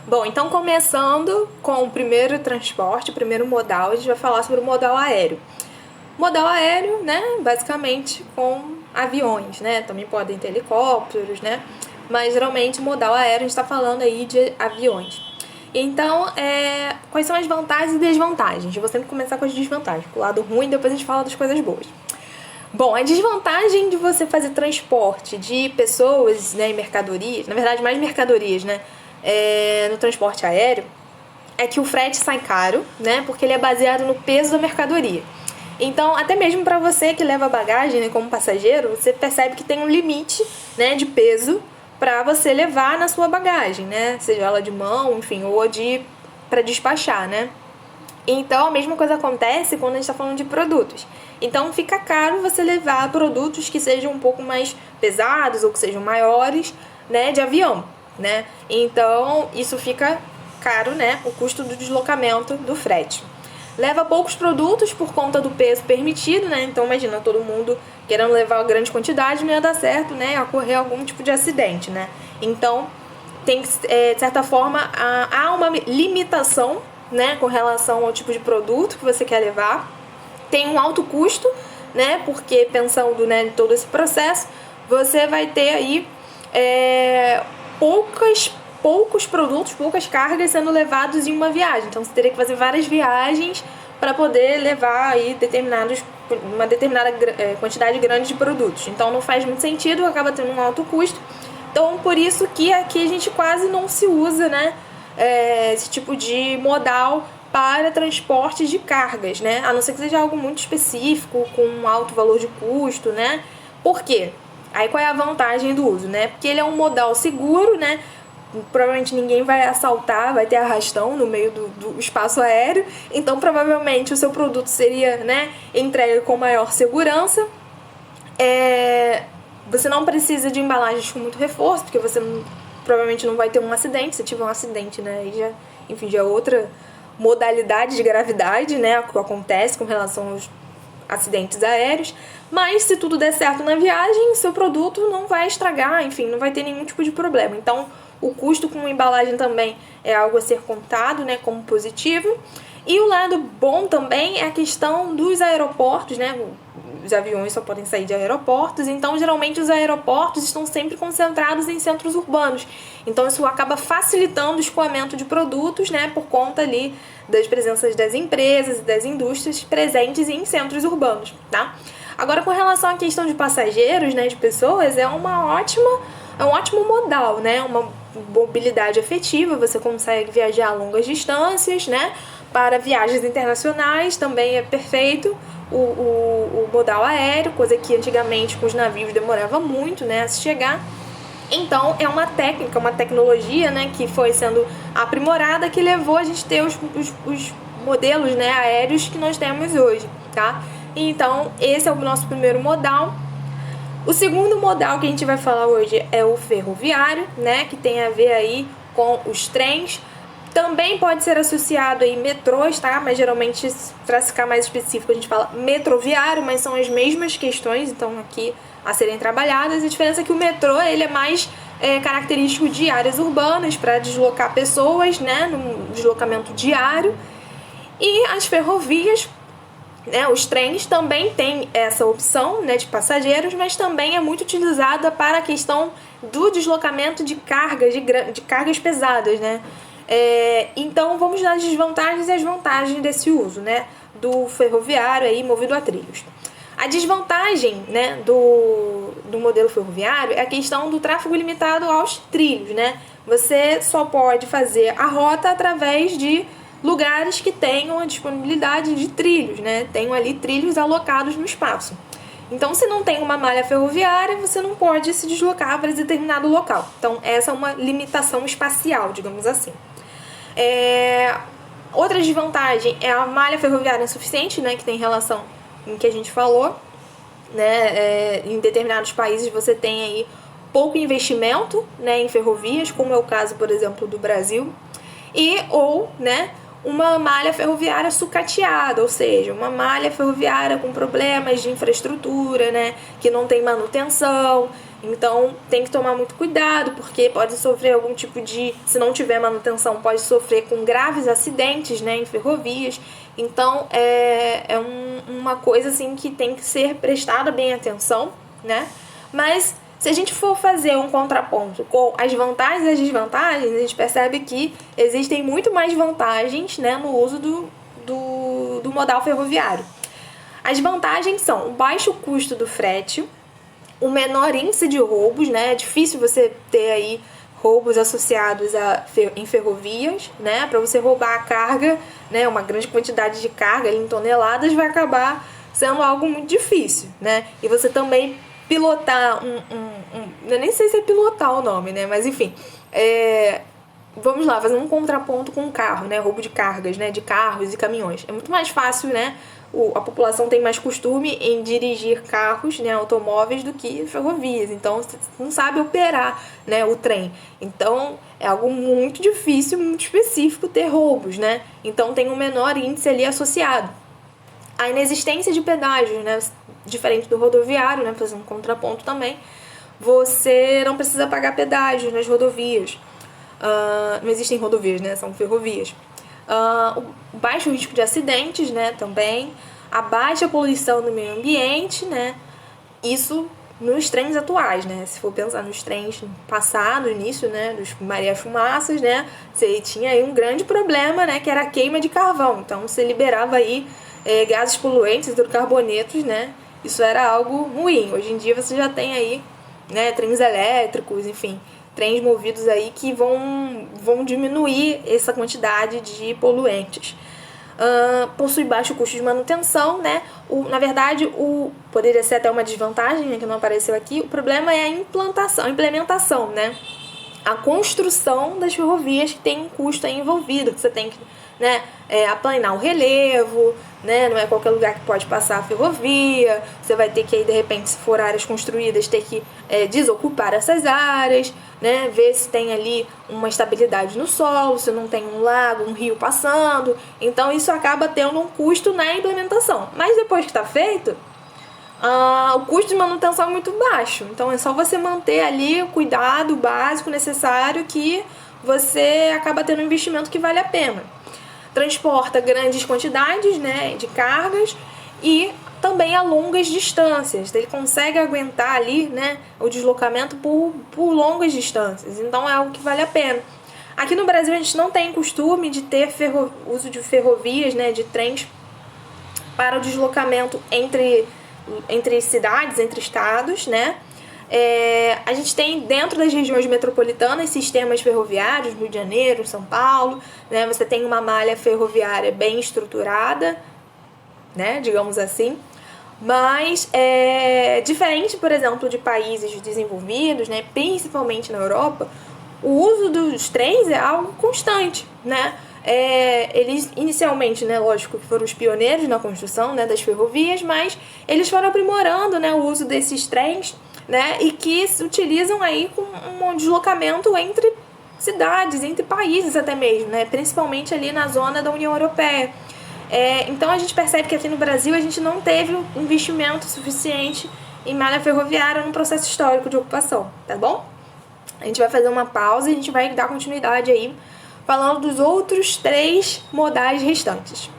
Bom, então começando com o primeiro transporte, o primeiro modal, a gente vai falar sobre o modal aéreo. Modal aéreo, né, basicamente com aviões, né, também podem ter helicópteros, né, mas geralmente modal aéreo a gente está falando aí de aviões. Então, quais são as vantagens e desvantagens? Eu vou sempre começar com as desvantagens, o lado ruim, depois a gente fala das coisas boas. Bom, a desvantagem de você fazer transporte de pessoas, né, e mercadorias, na verdade mais mercadorias, né, no transporte aéreo, é que o frete sai caro, né, porque ele é baseado no peso da mercadoria. Então, até mesmo para você que leva bagagem, né, como passageiro, você percebe que tem um limite, né, de peso para você levar na sua bagagem, né, seja ela de mão, enfim, ou para despachar, né. Então, a mesma coisa acontece quando a gente está falando de produtos. Então, fica caro você levar produtos que sejam um pouco mais pesados ou que sejam maiores, né, de avião, né? Então, isso fica caro, né, o custo do deslocamento do frete. Leva poucos produtos por conta do peso permitido, né? Então, imagina, todo mundo querendo levar uma grande quantidade, não ia dar certo, né? Ia ocorrer algum tipo de acidente, né? Então, tem que, de certa forma, há uma limitação, né, com relação ao tipo de produto que você quer levar. Tem um alto custo, né, porque pensando, né, em todo esse processo, você vai ter aí poucos produtos, poucas cargas sendo levados em uma viagem. Então você teria que fazer várias viagens para poder levar aí uma determinada quantidade grande de produtos. Então não faz muito sentido, acaba tendo um alto custo. Então por isso que aqui a gente quase não se usa, né, esse tipo de modal para transporte de cargas, né? A não ser que seja algo muito específico, com um alto valor de custo, né? Por quê? Aí qual é a vantagem do uso, né? Porque ele é um modal seguro, né? Provavelmente ninguém vai assaltar, vai ter arrastão no meio do espaço aéreo, então provavelmente o seu produto seria, né, entregue com maior segurança. Você não precisa de embalagens com muito reforço, porque você provavelmente não vai ter um acidente. Se tiver um acidente, né, aí já é outra modalidade de gravidade, né, que acontece com relação aos acidentes aéreos. Mas se tudo der certo na viagem, seu produto não vai estragar, enfim, não vai ter nenhum tipo de problema. Então, o custo com embalagem também é algo a ser contado, né, como positivo. E o lado bom também é a questão dos aeroportos, né? Os aviões só podem sair de aeroportos, então geralmente os aeroportos estão sempre concentrados em centros urbanos. Então isso acaba facilitando o escoamento de produtos, né, por conta ali das presenças das empresas e das indústrias presentes em centros urbanos, tá? Agora, com relação à questão de passageiros, né, de pessoas, é um ótimo modal, né? Uma mobilidade efetiva, você consegue viajar a longas distâncias, né? Para viagens internacionais também é perfeito o modal aéreo, coisa que antigamente com os navios demorava muito, né, a se chegar. Então é uma técnica, uma tecnologia, né, que foi sendo aprimorada, que levou a gente a ter os modelos, né, aéreos que nós temos hoje, tá? Então esse é o nosso primeiro modal. O segundo modal que a gente vai falar hoje é o ferroviário, né, que tem a ver aí com os trens. Também pode ser associado aí metrôs, tá? Mas geralmente, para ficar mais específico, a gente fala metroviário, mas são as mesmas questões, então aqui a serem trabalhadas. A diferença é que o metrô ele é mais característico de áreas urbanas para deslocar pessoas, né, no deslocamento diário. E as ferrovias, né, os trens também têm essa opção, né, de passageiros, mas também é muito utilizada para a questão do deslocamento de cargas, de cargas pesadas, né? Então vamos dar as desvantagens e as vantagens desse uso, né, do ferroviário aí movido a trilhos. A desvantagem, né, do modelo ferroviário é a questão do tráfego limitado aos trilhos, né? Você só pode fazer a rota através de lugares que tenham a disponibilidade de trilhos, né? Tenham ali trilhos alocados no espaço. Então, se não tem uma malha ferroviária, você não pode se deslocar para determinado local. Então, essa é uma limitação espacial, digamos assim. Outra desvantagem é a malha ferroviária insuficiente, né, que tem relação com o que a gente falou, né, em determinados países você tem aí pouco investimento, né, em ferrovias, como é o caso, por exemplo, do Brasil, né, uma malha ferroviária sucateada, ou seja, uma malha ferroviária com problemas de infraestrutura, né, que não tem manutenção, Então tem que tomar muito cuidado, porque pode sofrer algum tipo de, se não tiver manutenção, pode sofrer com graves acidentes, né, em ferrovias. Então uma coisa assim que tem que ser prestada bem atenção, né? Mas se a gente for fazer um contraponto com as vantagens e as desvantagens, a gente percebe que existem muito mais vantagens, né, no uso do modal ferroviário. As vantagens são o baixo custo do frete, o menor índice de roubos, né? É difícil você ter aí roubos associados em ferrovias, né? Para você roubar a carga, né? Uma grande quantidade de carga em toneladas vai acabar sendo algo muito difícil, né? E você também pilotar eu nem sei se é pilotar o nome, né? Mas enfim, vamos lá, fazer um contraponto com o carro, né? Roubo de cargas, né? De carros e caminhões. É muito mais fácil, né? A população tem mais costume em dirigir carros, né, automóveis, do que ferrovias. Então, você não sabe operar, né, o trem. Então, é algo muito difícil, muito específico ter roubos, né? Então, tem um menor índice ali associado. A inexistência de pedágios, né, diferente do rodoviário, né, fazendo um contraponto também, você não precisa pagar pedágios nas rodovias. Não existem rodovias, né, são ferrovias. O baixo risco de acidentes, né, também, a baixa poluição do meio ambiente, né, isso nos trens atuais, né, se for pensar nos trens passados, início, né, dos Maria-Fumaças, né, você tinha aí um grande problema, né, que era a queima de carvão, então você liberava aí gases poluentes, hidrocarbonetos, né, isso era algo ruim. Hoje em dia você já tem aí, né, trens elétricos, enfim, trens movidos aí que vão diminuir essa quantidade de poluentes. Possui baixo custo de manutenção, né? Na verdade, poderia ser até uma desvantagem, né, que não apareceu aqui. O problema é a implementação, né? A construção das ferrovias, que tem um custo aí envolvido, que você tem que, né, aplanar o relevo, né, não é qualquer lugar que pode passar a ferrovia, você vai ter que, aí, de repente, se for áreas construídas, ter que desocupar essas áreas, né, ver se tem ali uma estabilidade no solo, se não tem um lago, um rio passando. Então isso acaba tendo um custo na implementação. Mas depois que está feito, o custo de manutenção é muito baixo. Então é só você manter ali o cuidado básico necessário, que você acaba tendo um investimento que vale a pena. Transporta grandes quantidades, né, de cargas e também a longas distâncias. Ele consegue aguentar ali, né, o deslocamento por longas distâncias. Então é algo que vale a pena. Aqui no Brasil a gente não tem costume de ter uso de ferrovias, né, de trens para o deslocamento entre cidades, entre estados, né? A gente tem dentro das regiões metropolitanas sistemas ferroviários, Rio de Janeiro, São Paulo, né? Você tem uma malha ferroviária bem estruturada, né? Digamos assim. Mas diferente, por exemplo, de países desenvolvidos, né? Principalmente na Europa, o uso dos trens é algo constante, né? Eles inicialmente, né, lógico que foram os pioneiros na construção, né, das ferrovias, mas eles foram aprimorando, né, o uso desses trens, né, e que se utilizam aí com um deslocamento entre cidades, entre países até mesmo, né, principalmente ali na zona da União Europeia. Então a gente percebe que aqui no Brasil a gente não teve investimento suficiente em malha ferroviária no processo histórico de ocupação, tá bom? A gente vai fazer uma pausa e a gente vai dar continuidade aí falando dos outros 3 modais restantes.